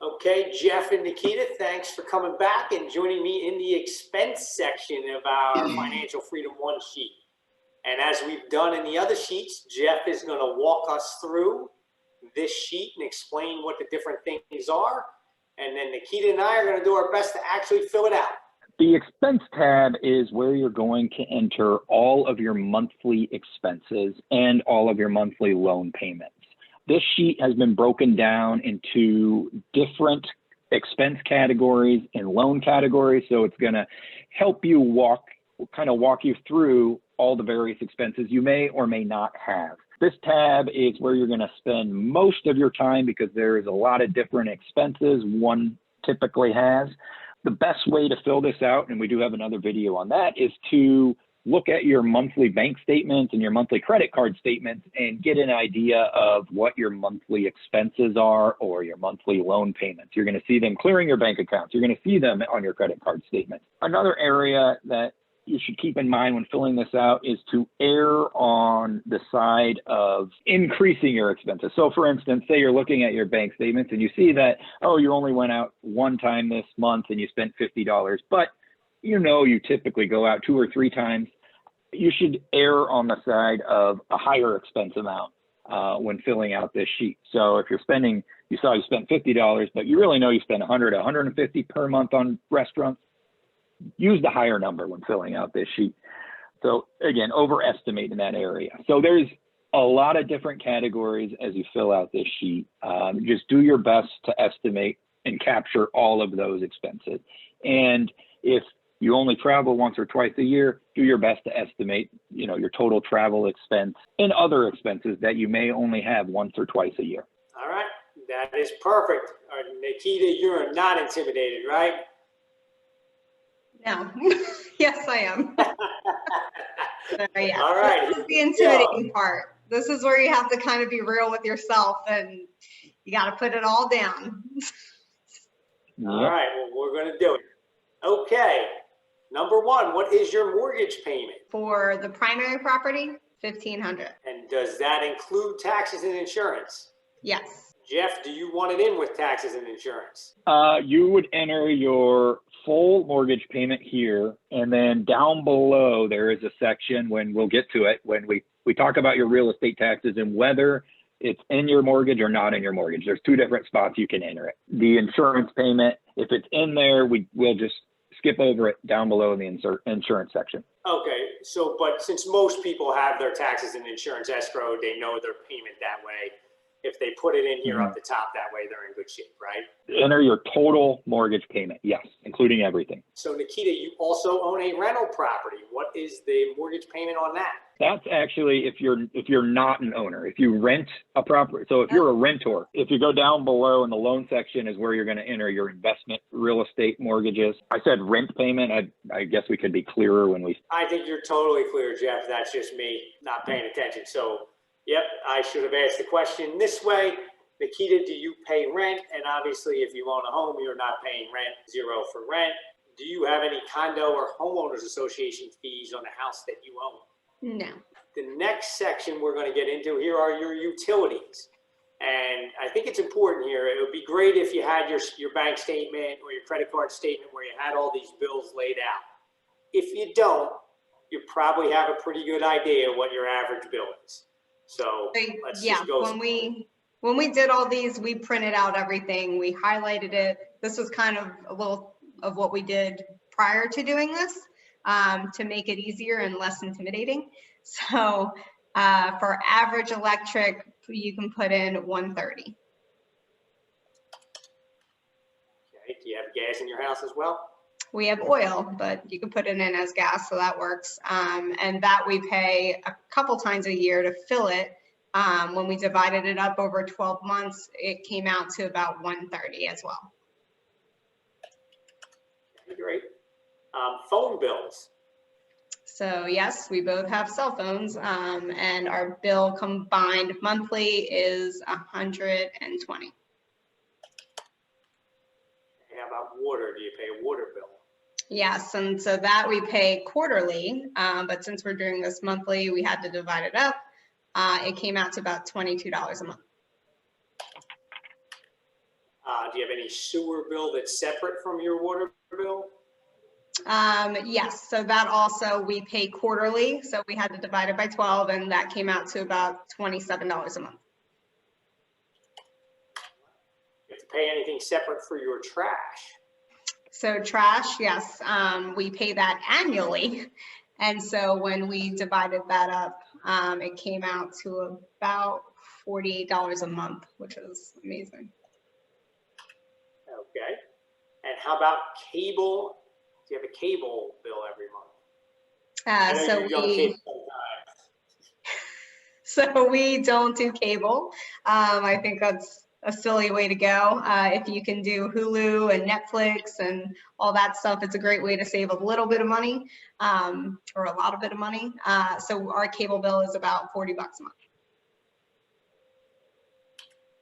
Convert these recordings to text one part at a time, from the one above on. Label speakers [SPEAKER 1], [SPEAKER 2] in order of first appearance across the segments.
[SPEAKER 1] Okay, Jeff and Nikita, thanks for coming back and joining me in the expense section of our Financial Freedom One sheet. And as we've done in the other sheets, Jeff is going to walk us through this sheet and explain what the different things are. And then Nikita and I are going to do our best to actually fill it out.
[SPEAKER 2] The expense tab is where you're going to enter all of your monthly expenses and all of your monthly loan payments. This sheet has been broken down into different expense categories and loan categories. So it's going to help you walk you through all the various expenses you may or may not have. This tab is where you're going to spend most of your time because there is a lot of different expenses one typically has. The best way to fill this out, and we do have another video on that, is to look at your monthly bank statements and your monthly credit card statements and get an idea of what your monthly expenses are or your monthly loan payments. You're going to see them clearing your bank accounts. You're going to see them on your credit card statement. Another area that you should keep in mind when filling this out is to err on the side of increasing your expenses. So for instance, say you're looking at your bank statements and you see that, oh, you only went out one time this month and you spent $50, but you typically go out 2 or 3 times. You should err on the side of a higher expense amount when filling out this sheet. So if you spent $50, but you really know you spend $100, $150 per month on restaurants, use the higher number when filling out this sheet. So again, overestimate in that area. So there's a lot of different categories as you fill out this sheet. Just do your best to estimate and capture all of those expenses. And if you only travel once or twice a year, do your best to estimate, your total travel expense and other expenses that you may only have once or twice a year.
[SPEAKER 1] All right, that is perfect. Nikita, you're not intimidated, right?
[SPEAKER 3] No. Yes, I am. Yeah.
[SPEAKER 1] All right.
[SPEAKER 3] This is the intimidating part. This is where you have to kind of be real with yourself and you got to put it all down.
[SPEAKER 1] All right. Well, we're going to do it. Okay. Number 1, what is your mortgage payment?
[SPEAKER 3] For the primary property, $1,500.
[SPEAKER 1] And does that include taxes and insurance?
[SPEAKER 3] Yes.
[SPEAKER 1] Jeff, do you want it in with taxes and insurance?
[SPEAKER 2] You would enter your full mortgage payment here, and then down below there is a section when we'll get to it, when we talk about your real estate taxes and whether it's in your mortgage or not in your mortgage. There's 2 different spots you can enter it. The insurance payment, if it's in there, we'll just skip over it down below in the insurance section.
[SPEAKER 1] Okay, but since most people have their taxes and insurance escrowed, they know their payment that way. If they put it in here up the top, that way they're in good shape, right?
[SPEAKER 2] Enter your total mortgage payment, yes, including everything.
[SPEAKER 1] So Nikita, you also own a rental property. What is the mortgage payment on that?
[SPEAKER 2] That's actually if you're not an owner, if you rent a property. So if you're a rentor, if you go down below in the loan section is where you're going to enter your investment real estate mortgages. I said rent payment. I guess we could be clearer when we.
[SPEAKER 1] I think you're totally clear, Jeff. That's just me not paying attention. So, yep, I should have asked the question this way. Nikita, do you pay rent? And obviously, if you own a home, you're not paying rent, 0 for rent. Do you have any condo or homeowners association fees on the house that you own?
[SPEAKER 3] No.
[SPEAKER 1] The next section we're going to get into here are your utilities. And I think it's important here. It would be great if you had your bank statement or your credit card statement where you had all these bills laid out. If you don't, you probably have a pretty good idea what your average bill is. So let's just go.
[SPEAKER 3] When we did all these, we printed out everything. We highlighted it. This was kind of a little of what we did prior to doing this. To make it easier and less intimidating. So for average electric, you can put in $130.
[SPEAKER 1] Okay. Do you have gas in your house as well?
[SPEAKER 3] We have oil, but you can put it in as gas, so that works. And that we pay a couple times a year to fill it. When we divided it up over 12 months, it came out to about $130 as well.
[SPEAKER 1] Okay, great. Phone bills.
[SPEAKER 3] So yes, we both have cell phones, and our bill combined monthly is $120.
[SPEAKER 1] How about water? Do you pay a water bill?
[SPEAKER 3] Yes, and so that we pay quarterly, but since we're doing this monthly, we had to divide it up. It came out to about $22 a month.
[SPEAKER 1] Do you have any sewer bill that's separate from your water bill?
[SPEAKER 3] Yes, so that also we pay quarterly, so we had to divide it by 12, and that came out to about $27 a month.
[SPEAKER 1] You have to pay anything separate for your trash?
[SPEAKER 3] So trash, yes, we pay that annually. And so when we divided that up, it came out to about $48 a month, which is amazing.
[SPEAKER 1] Okay. And how about cable? Do you have a cable bill every month? I know
[SPEAKER 3] So
[SPEAKER 1] you young
[SPEAKER 3] we,
[SPEAKER 1] kids sometimes.
[SPEAKER 3] so we don't do cable. I think that's a silly way to go. If you can do Hulu and Netflix and all that stuff, it's a great way to save a little bit of money, or a lot of bit of money. So our cable bill is about $40 a month.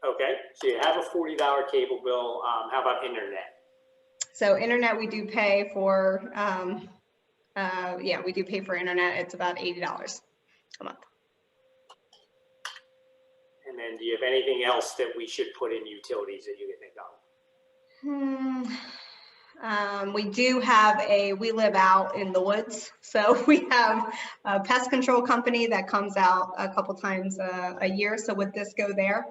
[SPEAKER 1] Okay, so you have a $40 cable bill. How about internet?
[SPEAKER 3] So internet, we do pay for, we do pay for internet. It's about $80 a month.
[SPEAKER 1] And then do you have anything else that we should put in utilities that you can think of?
[SPEAKER 3] We do have we live out in the woods. So we have a pest control company that comes out a couple times a year. So would this go there?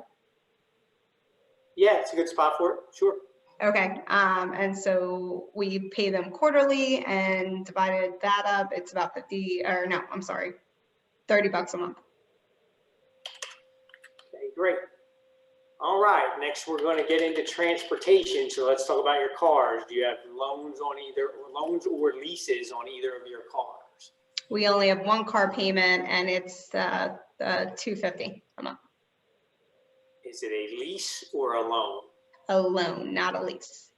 [SPEAKER 1] Yeah, it's a good spot for it. Sure.
[SPEAKER 3] Okay, and so we pay them quarterly, and divided that up, it's about $30 a month.
[SPEAKER 1] Okay, great. All right, next we're going to get into transportation. So let's talk about your cars. Do you have loans or leases on either of your cars?
[SPEAKER 3] We only have one car payment, and it's $250 a month.
[SPEAKER 1] Is it a lease or a loan?
[SPEAKER 3] A loan, not a lease.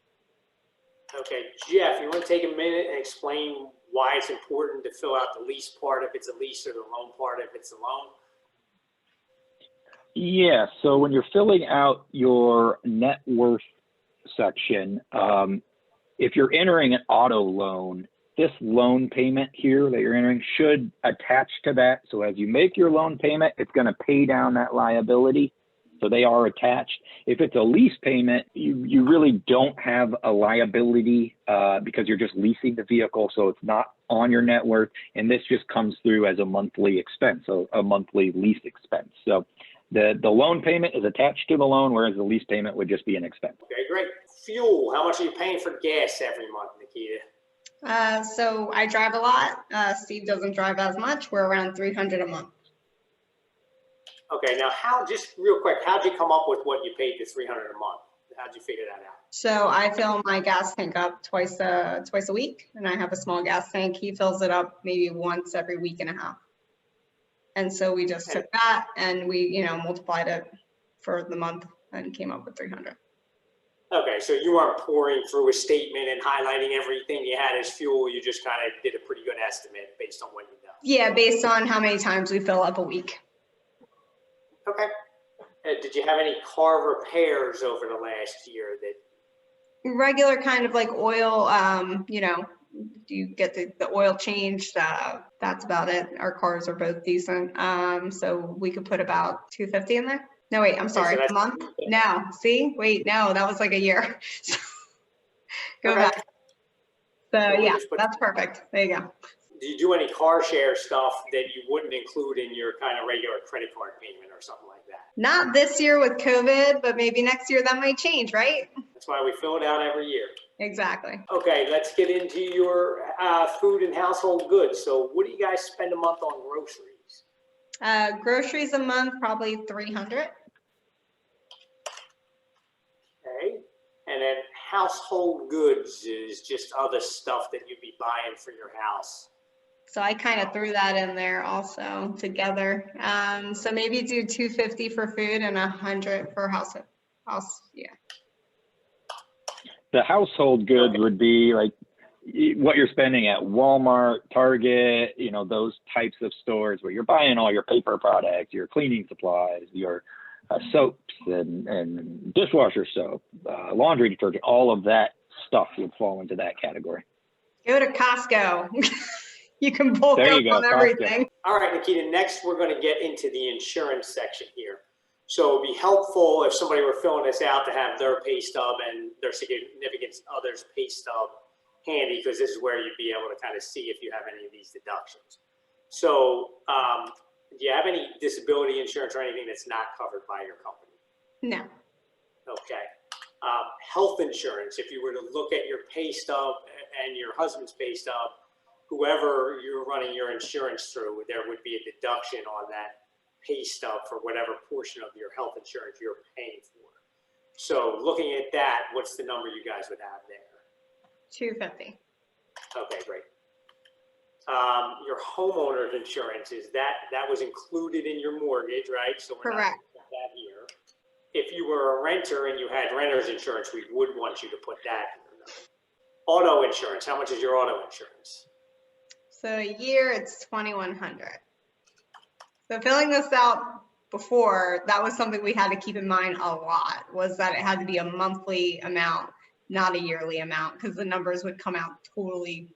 [SPEAKER 1] Okay, Jeff, you want to take a minute and explain why it's important to fill out the lease part if it's a lease or the loan part if it's a loan?
[SPEAKER 2] Yeah, so when you're filling out your net worth section, if you're entering an auto loan, this loan payment here that you're entering should attach to that. So as you make your loan payment, it's going to pay down that liability. So they are attached. If it's a lease payment, you really don't have a liability because you're just leasing the vehicle. So it's not on your net worth. And this just comes through as a monthly expense, so a monthly lease expense. So the loan payment is attached to the loan, whereas the lease payment would just be an expense.
[SPEAKER 1] Okay, great. Fuel, how much are you paying for gas every month, Nikita?
[SPEAKER 3] So I drive a lot. Steve doesn't drive as much. We're around $300 a month.
[SPEAKER 1] Okay, now just real quick, how'd you come up with what you paid the $300 a month? How'd you figure that out?
[SPEAKER 3] So I fill my gas tank up twice a week, and I have a small gas tank. He fills it up maybe once every week and a half. And so we just took that and we, multiplied it for the month and came up with 300.
[SPEAKER 1] Okay, so you weren't pouring through a statement and highlighting everything you had as fuel. You just kind of did a pretty good estimate based on what you know.
[SPEAKER 3] Yeah, based on how many times we fill up a week.
[SPEAKER 1] Okay. Did you have any car repairs over the last year that?
[SPEAKER 3] Regular kind of like oil, you get the oil changed. That's about it. Our cars are both decent. So we could put about $250 in there. No, wait, I'm sorry, a month? No, see, wait, no, that was like a year. Go back. So yeah, that's perfect. There you go.
[SPEAKER 1] Do you do any car share stuff that you wouldn't include in your kind of regular credit card payment or something like that?
[SPEAKER 3] Not this year with COVID, but maybe next year that might change, right?
[SPEAKER 1] That's why we fill it out every year.
[SPEAKER 3] Exactly.
[SPEAKER 1] Okay, let's get into your food and household goods. So what do you guys spend a month on groceries?
[SPEAKER 3] Groceries a month, probably $300.
[SPEAKER 1] Okay, and then household goods is just other stuff that you'd be buying for your house.
[SPEAKER 3] So I kind of threw that in there also together. So maybe do $250 for food and $100 for house. Yeah.
[SPEAKER 2] The household goods would be like what you're spending at Walmart, Target, those types of stores where you're buying all your paper products, your cleaning supplies, your soaps and dishwasher soap, laundry detergent, all of that stuff would fall into that category.
[SPEAKER 3] Go to Costco. You can bulk up on everything.
[SPEAKER 1] All right, Nikita, next we're going to get into the insurance section here. So it'd be helpful if somebody were filling this out to have their pay stub and their significant other's pay stub handy, because this is where you'd be able to kind of see if you have any of these deductions. So do you have any disability insurance or anything that's not covered by your company?
[SPEAKER 3] No.
[SPEAKER 1] Okay. Health insurance, if you were to look at your pay stub and your husband's pay stub, whoever you're running your insurance through, there would be a deduction on that pay stub for whatever portion of your health insurance you're paying for. So looking at that, what's the number you guys would have there?
[SPEAKER 3] 250.
[SPEAKER 1] Okay, great. Your homeowner's insurance, is that was included in your mortgage, right? So we're
[SPEAKER 3] Correct.
[SPEAKER 1] not put that here. If you were a renter and you had renter's insurance, we would want you to put that here. Auto insurance, how much is your auto insurance?
[SPEAKER 3] So a year, it's 2,100. So filling this out before, that was something we had to keep in mind a lot, was that it had to be a monthly amount, not a yearly amount, because the numbers would come out totally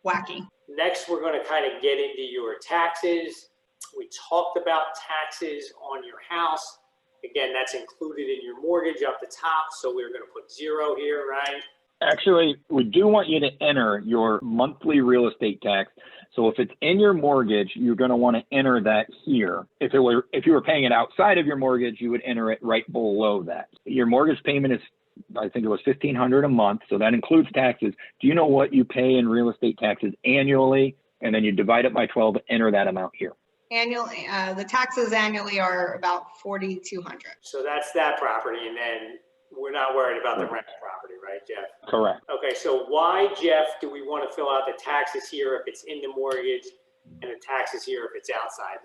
[SPEAKER 3] wacky.
[SPEAKER 1] Next, we're going to kind of get into your taxes. We talked about taxes on your house. Again, that's included in your mortgage up the top, so we're going to put 0 here, right?
[SPEAKER 2] Actually, we do want you to enter your monthly real estate tax. So if it's in your mortgage, you're going to want to enter that here. If you were paying it outside of your mortgage, you would enter it right below that. Your mortgage payment is, I think it was $1,500 a month, so that includes taxes. Do you know what you pay in real estate taxes annually? And then you divide it by 12, enter that amount here.
[SPEAKER 3] Annually, the taxes annually are about 4,200.
[SPEAKER 1] So that's that property, and then we're not worried about the rental property, right, Jeff?
[SPEAKER 2] Correct.
[SPEAKER 1] Okay, so why, Jeff, do we want to fill out the taxes here if it's in the mortgage and the taxes here if it's outside?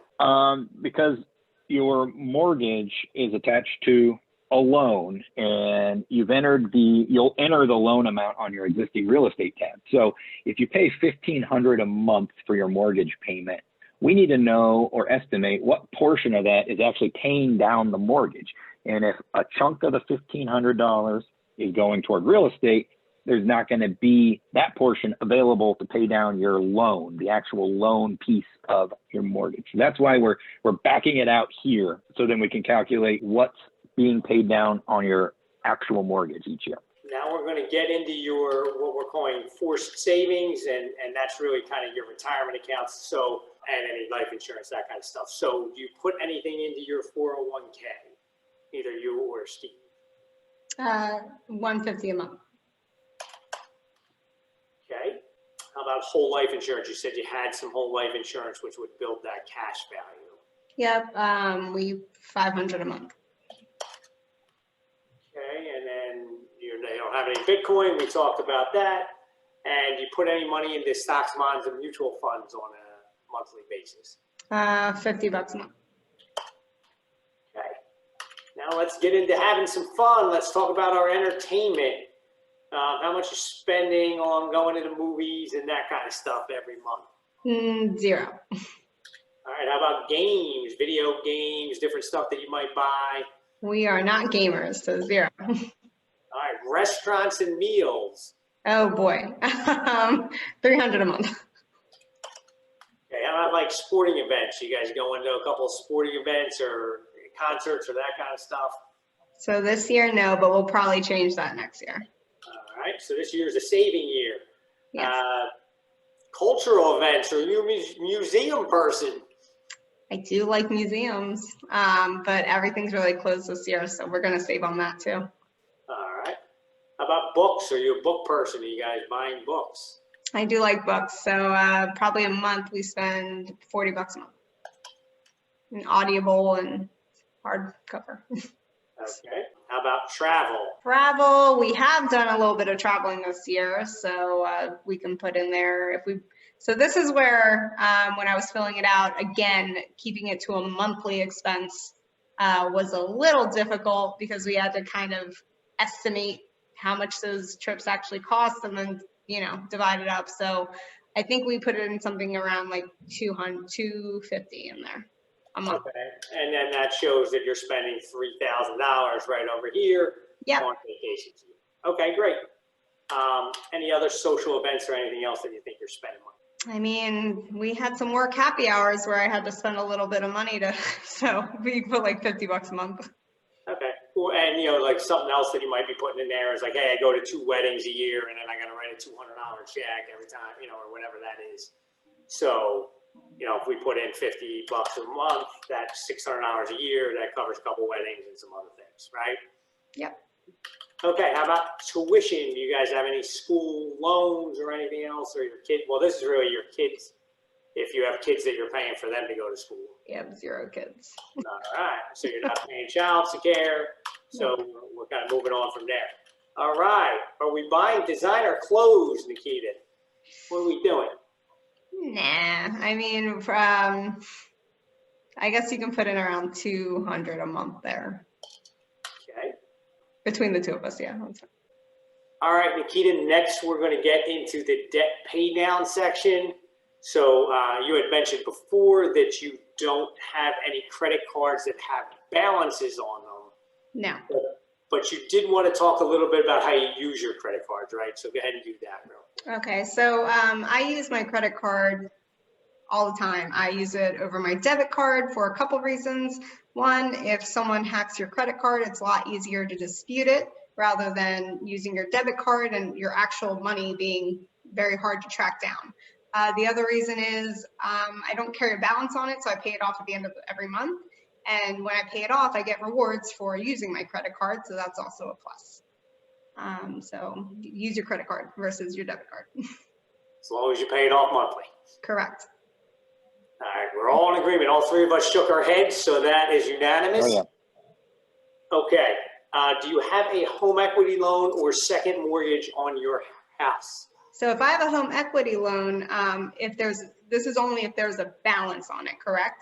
[SPEAKER 2] Because your mortgage is attached to a loan, and you'll enter the loan amount on your existing real estate tab. So if you pay $1,500 a month for your mortgage payment, we need to know or estimate what portion of that is actually paying down the mortgage. And if a chunk of the $1,500 is going toward real estate, there's not going to be that portion available to pay down your loan, the actual loan piece of your mortgage. So that's why we're backing it out here, so then we can calculate what's being paid down on your actual mortgage each year.
[SPEAKER 1] Now we're going to get into your, what we're calling forced savings, and that's really kind of your retirement accounts, so, and any life insurance, that kind of stuff. So do you put anything into your 401k, either you or Steve?
[SPEAKER 3] $150 a month.
[SPEAKER 1] Okay. How about whole life insurance? You said you had some whole life insurance, which would build that cash value.
[SPEAKER 3] Yep, we $500 a month.
[SPEAKER 1] Okay, and then they don't have any Bitcoin. We talked about that. And you put any money into stocks, bonds, and mutual funds on a monthly basis?
[SPEAKER 3] $50 a month.
[SPEAKER 1] Okay. Now let's get into having some fun. Let's talk about our entertainment. How much you're spending on going to the movies and that kind of stuff every month?
[SPEAKER 3] 0.
[SPEAKER 1] All right, how about games, video games, different stuff that you might buy?
[SPEAKER 3] We are not gamers, so 0.
[SPEAKER 1] All right, restaurants and meals.
[SPEAKER 3] Oh boy, 300 a month.
[SPEAKER 1] Okay, how about like sporting events? You guys going to a couple of sporting events or concerts or that kind of stuff?
[SPEAKER 3] So this year, no, but we'll probably change that next year.
[SPEAKER 1] All right, so this year's a saving year.
[SPEAKER 3] Yes.
[SPEAKER 1] Cultural events, are you a museum person?
[SPEAKER 3] I do like museums, but everything's really closed this year, so we're going to save on that too.
[SPEAKER 1] All right. How about books? Are you a book person? Are you guys buying books?
[SPEAKER 3] I do like books, so probably a month we spend $40 a month. An Audible and hardcover.
[SPEAKER 1] Okay. How about travel?
[SPEAKER 3] Travel, we have done a little bit of traveling this year, so we can put in there if we. So this is where, when I was filling it out, again, keeping it to a monthly expense was a little difficult because we had to kind of estimate how much those trips actually cost and then, divide it up. So I think we put it in something around like $250 in there a month.
[SPEAKER 1] Okay. And then that shows that you're spending $3,000 right over here on vacations. Okay, great. Any other social events or anything else that you think you're spending money?
[SPEAKER 3] I mean, we had some work happy hours where I had to spend a little bit of money to, so we put like $50 a month.
[SPEAKER 1] Okay, well, and you know, like something else that you might be putting in there is like, hey, I go to 2 weddings a year and then I gotta write a $200 check every time, you know, or whatever that is. So, you know, if we put in $50 a month, that's $600 a year, that covers a couple weddings and some other things, right?
[SPEAKER 3] Yep.
[SPEAKER 1] Okay, how about tuition? Do you guys have any school loans or anything else, or your kid? Well, this is really your kids, if you have kids that you're paying for them to go to school.
[SPEAKER 3] Yep, 0 kids.
[SPEAKER 1] All right, so you're not paying child care, so we're kind of moving on from there. All right, are we buying designer clothes, Nikita? What are we doing?
[SPEAKER 3] Nah, I mean, I guess you can put in around 200 a month there.
[SPEAKER 1] Okay.
[SPEAKER 3] Between the two of us, yeah.
[SPEAKER 1] All right, Nikita, next we're going to get into the debt pay down section. So you had mentioned before that you don't have any credit cards that have balances on them.
[SPEAKER 3] No.
[SPEAKER 1] But you did want to talk a little bit about how you use your credit cards, right? So go ahead and do that, real.
[SPEAKER 3] Okay, so I use my credit card all the time. I use it over my debit card for a couple reasons. One, if someone hacks your credit card, it's a lot easier to dispute it rather than using your debit card and your actual money being very hard to track down. The other reason is I don't carry a balance on it, so I pay it off at the end of every month. And when I pay it off, I get rewards for using my credit card, so that's also a plus. So use your credit card versus your debit card.
[SPEAKER 1] As long as you pay it off monthly.
[SPEAKER 3] Correct.
[SPEAKER 1] All right, we're all in agreement. All three of us shook our heads, so that is unanimous.
[SPEAKER 2] Oh, yeah.
[SPEAKER 1] Okay. Do you have a home equity loan or second mortgage on your house?
[SPEAKER 3] So if I have a home equity loan, this is only if there's a balance on it, correct?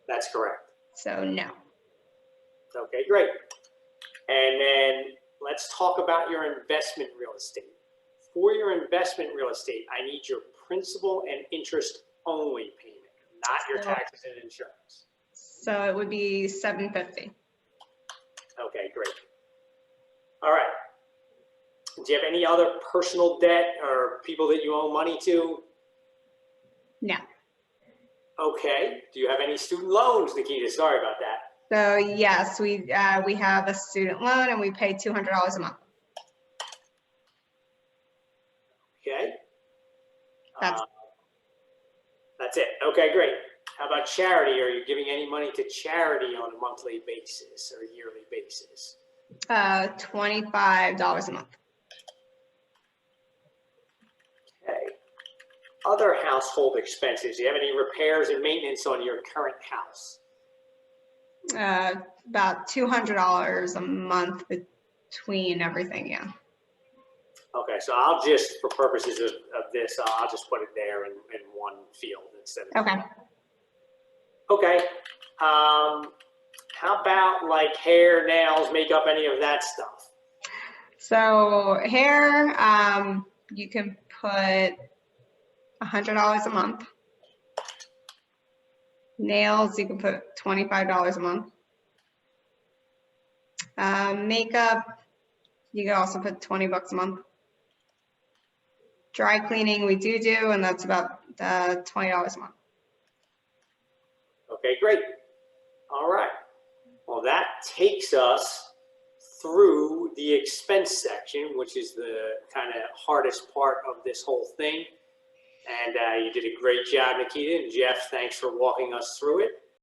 [SPEAKER 1] That's correct.
[SPEAKER 3] So no.
[SPEAKER 1] Okay, great. And then let's talk about your investment real estate. For your investment real estate, I need your principal and interest only payment, not your taxes and insurance.
[SPEAKER 3] So it would be $750.
[SPEAKER 1] Okay, great. All right. Do you have any other personal debt or people that you owe money to?
[SPEAKER 3] No.
[SPEAKER 1] Okay. Do you have any student loans, Nikita? Sorry about that.
[SPEAKER 3] So yes, we have a student loan and we pay $200 a month.
[SPEAKER 1] Okay.
[SPEAKER 3] That's
[SPEAKER 1] That's it. Okay, great. How about charity? Are you giving any money to charity on a monthly basis or yearly basis?
[SPEAKER 3] $25 a month.
[SPEAKER 1] Okay. Other household expenses. Do you have any repairs and maintenance on your current house?
[SPEAKER 3] About $200 a month between everything, yeah.
[SPEAKER 1] Okay, so I'll just, for purposes of this, I'll just put it there in one field instead of.
[SPEAKER 3] Okay.
[SPEAKER 1] Okay. How about like hair, nails, makeup, any of that stuff?
[SPEAKER 3] So hair, you can put $100 a month. Nails, you can put $25 a month. Makeup, you can also put $20 a month. Dry cleaning, we do, and that's about $20 a month.
[SPEAKER 1] Okay, great. All right. Well, that takes us through the expense section, which is the kind of hardest part of this whole thing. And you did a great job, Nikita. And Jeff, thanks for walking us through it.